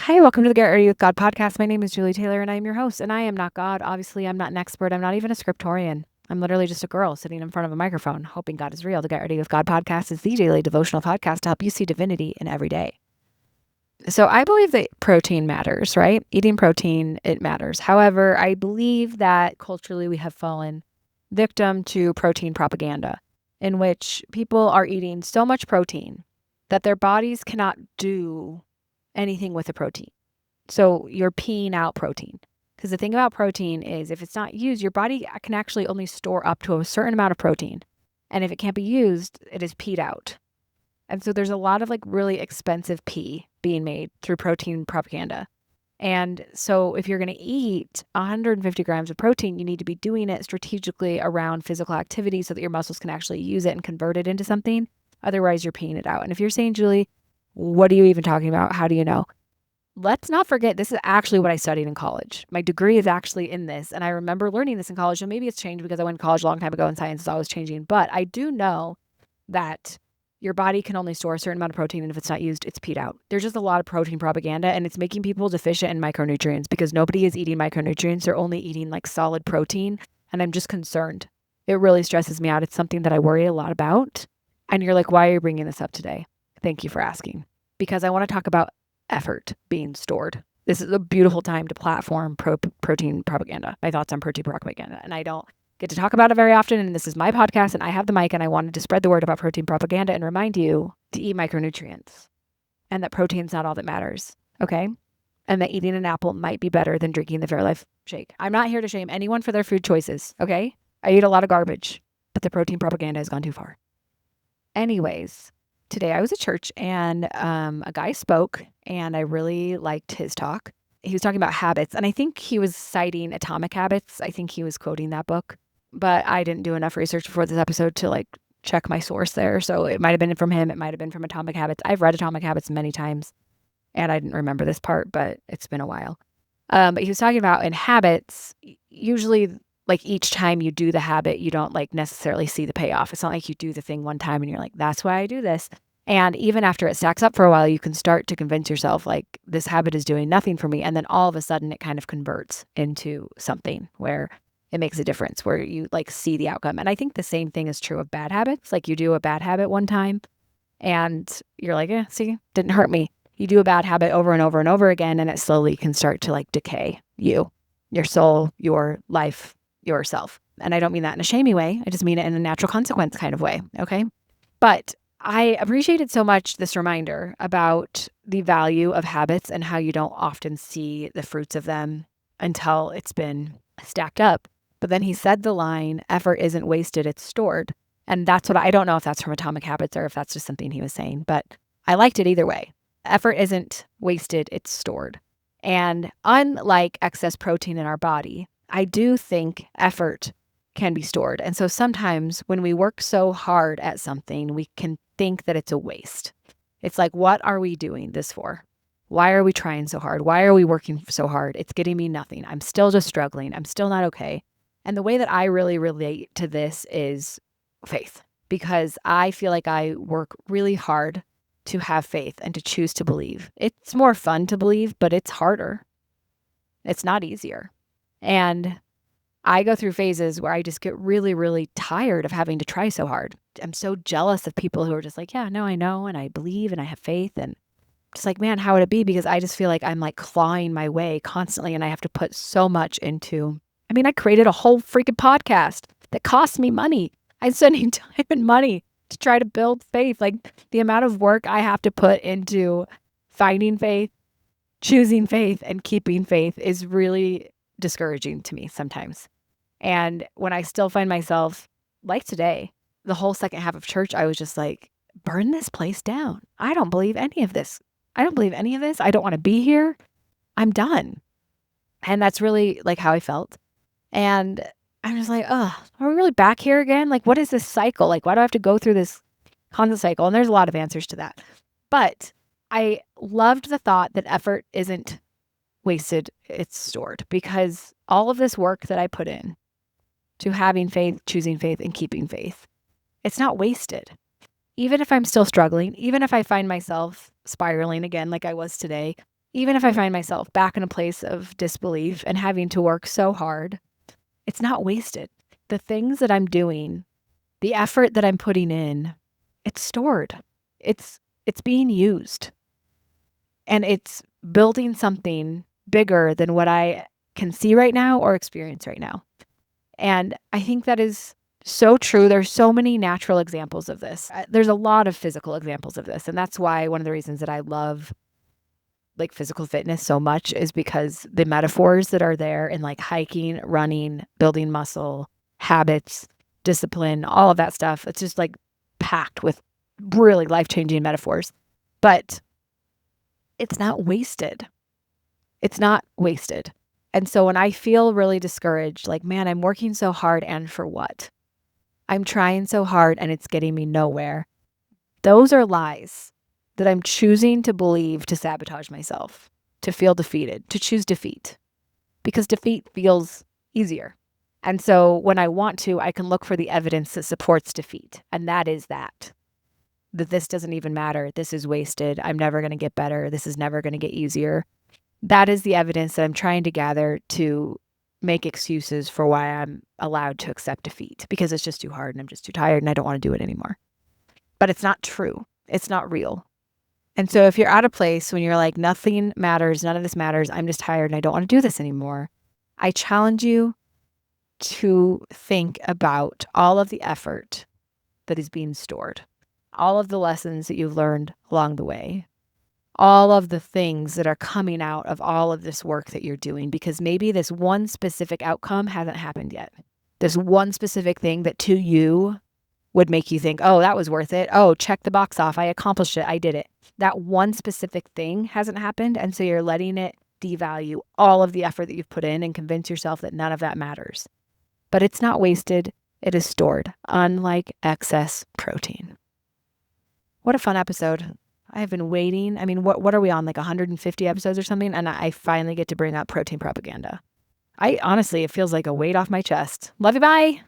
Hi, welcome to the Get Ready with God podcast. My name is Julie Taylor and I am your host. And I am not God. Obviously, I'm not an expert. I'm not even a scriptorian. I'm literally just a girl sitting in front of a microphone, hoping God is real. The Get Ready with God podcast is the daily devotional podcast to help you see divinity in every day. So I believe that protein matters, right? Eating protein, it matters. However, I believe that culturally we have fallen victim to protein propaganda, in which people are eating so much protein that their bodies cannot do anything with the protein. So you're peeing out protein. Because the thing about protein is if it's not used, your body can actually only store up to a certain amount of protein. And if it can't be used, it is peed out. And so there's a lot of really expensive pee being made through protein propaganda. And so if you're going to eat 150 grams of protein, you need to be doing it strategically around physical activity so that your muscles can actually use it and convert it into something. Otherwise, you're peeing it out. And if you're saying, Julie, what are you even talking about? How do you know? Let's not forget, this is actually what I studied in college. My degree is actually in this. And I remember learning this in college. And maybe it's changed because I went to college a long time ago and science is always changing. But I do know that your body can only store a certain amount of protein. And if it's not used, it's peed out. There's just a lot of protein propaganda. And it's making people deficient in micronutrients because nobody is eating micronutrients. They're only eating solid protein. And I'm just concerned. It really stresses me out. It's something that I worry a lot about. And you're like, why are you bringing this up today? Thank you for asking. Because I want to talk about effort being stored. This is a beautiful time to platform protein propaganda, my thoughts on protein propaganda. And I don't get to talk about it very often. And this is my podcast and I have the mic and I wanted to spread the word about protein propaganda and remind you to eat micronutrients and that protein's not all that matters. Okay. And that eating an apple might be better than drinking the Fairlife shake. I'm not here to shame anyone for their food choices. Okay. I eat a lot of garbage, but the protein propaganda has gone too far. Anyways, today I was at church and a guy spoke and I really liked his talk. He was talking about habits and I think he was citing Atomic Habits. I think he was quoting that book, but I didn't do enough research before this episode to check my source there. So it might have been from him. It might have been from Atomic Habits. I've read Atomic Habits many times and I didn't remember this part, but it's been a while. But he was talking about in habits, usually each time you do the habit, you don't necessarily see the payoff. It's not like you do the thing one time and you're like, that's why I do this. And even after it stacks up for a while, you can start to convince yourself this habit is doing nothing for me. And then all of a sudden it kind of converts into something where it makes a difference, where you see the outcome. And I think the same thing is true of bad habits. You do a bad habit one time and you're like, see, didn't hurt me. You do a bad habit over and over and over again, and it slowly can start to decay you, your soul, your life, yourself. And I don't mean that in a shamey way. I just mean it in a natural consequence kind of way. Okay. But I appreciated so much this reminder about the value of habits and how you don't often see the fruits of them until it's been stacked up. But then he said the line, effort isn't wasted, it's stored. And that's what I don't know if that's from Atomic Habits or if that's just something he was saying, but I liked it either way. Effort isn't wasted, it's stored. And unlike excess protein in our body, I do think effort can be stored. And so sometimes when we work so hard at something, we can think that it's a waste. It's what are we doing this for? Why are we trying so hard? Why are we working so hard? It's getting me nothing. I'm still just struggling. I'm still not okay. And the way that I really relate to this is faith, because I feel like I work really hard to have faith and to choose to believe. It's more fun to believe, but it's harder. It's not easier. And I go through phases where I just get really, really tired of having to try so hard. I'm so jealous of people who are just yeah, no, I know, and I believe, and I have faith, and just man, how would it be? Because I just feel like I'm clawing my way constantly, and I have to put so much into, I created a whole freaking podcast that cost me money. I'm spending time and money to try to build faith. The amount of work I have to put into finding faith, choosing faith, and keeping faith is really discouraging to me sometimes. And when I still find myself, today, the whole second half of church, I was just burn this place down. I don't believe any of this. I don't believe any of this. I don't want to be here. I'm done. And that's really how I felt. And I'm just are we really back here again? What is this cycle? Why do I have to go through this constant cycle? And there's a lot of answers to that. But I loved the thought that effort isn't wasted, it's stored, because all of this work that I put in to having faith, choosing faith, and keeping faith, it's not wasted. Even if I'm still struggling, even if I find myself spiraling again like I was today, even if I find myself back in a place of disbelief and having to work so hard, it's not wasted. The things that I'm doing, the effort that I'm putting in, it's stored. It's being used. And it's building something bigger than what I can see right now or experience right now. And I think that is so true. There's so many natural examples of this. There's a lot of physical examples of this. And that's why one of the reasons that I love like physical fitness so much is because the metaphors that are there in like hiking, running, building muscle, habits, discipline, all of that stuff. It's just like packed with really life-changing metaphors. But it's not wasted. It's not wasted. And so when I feel really discouraged, like, man, I'm working so hard and for what? I'm trying so hard and it's getting me nowhere. Those are lies that I'm choosing to believe to sabotage myself, to feel defeated, to choose defeat, because defeat feels easier. And so when I want to, I can look for the evidence that supports defeat. And that is that this doesn't even matter. This is wasted. I'm never going to get better. This is never going to get easier. That is the evidence that I'm trying to gather to make excuses for why I'm allowed to accept defeat, because it's just too hard and I'm just too tired and I don't want to do it anymore. But it's not true. It's not real. And so if you're at a place when you're like, nothing matters, none of this matters, I'm just tired and I don't want to do this anymore, I challenge you to think about all of the effort that is being stored, all of the lessons that you've learned along the way, all of the things that are coming out of all of this work that you're doing, because maybe this one specific outcome hasn't happened yet. This one specific thing that to you would make you think, oh, that was worth it. Oh, check the box off. I accomplished it. I did it. That one specific thing hasn't happened. And so you're letting it devalue all of the effort that you've put in and convince yourself that none of that matters. But it's not wasted. It is stored, unlike excess protein. What a fun episode. I have been waiting. I mean, what are we on, like 150 episodes or something? And I finally get to bring up protein propaganda. Honestly, it feels like a weight off my chest. Love you, bye.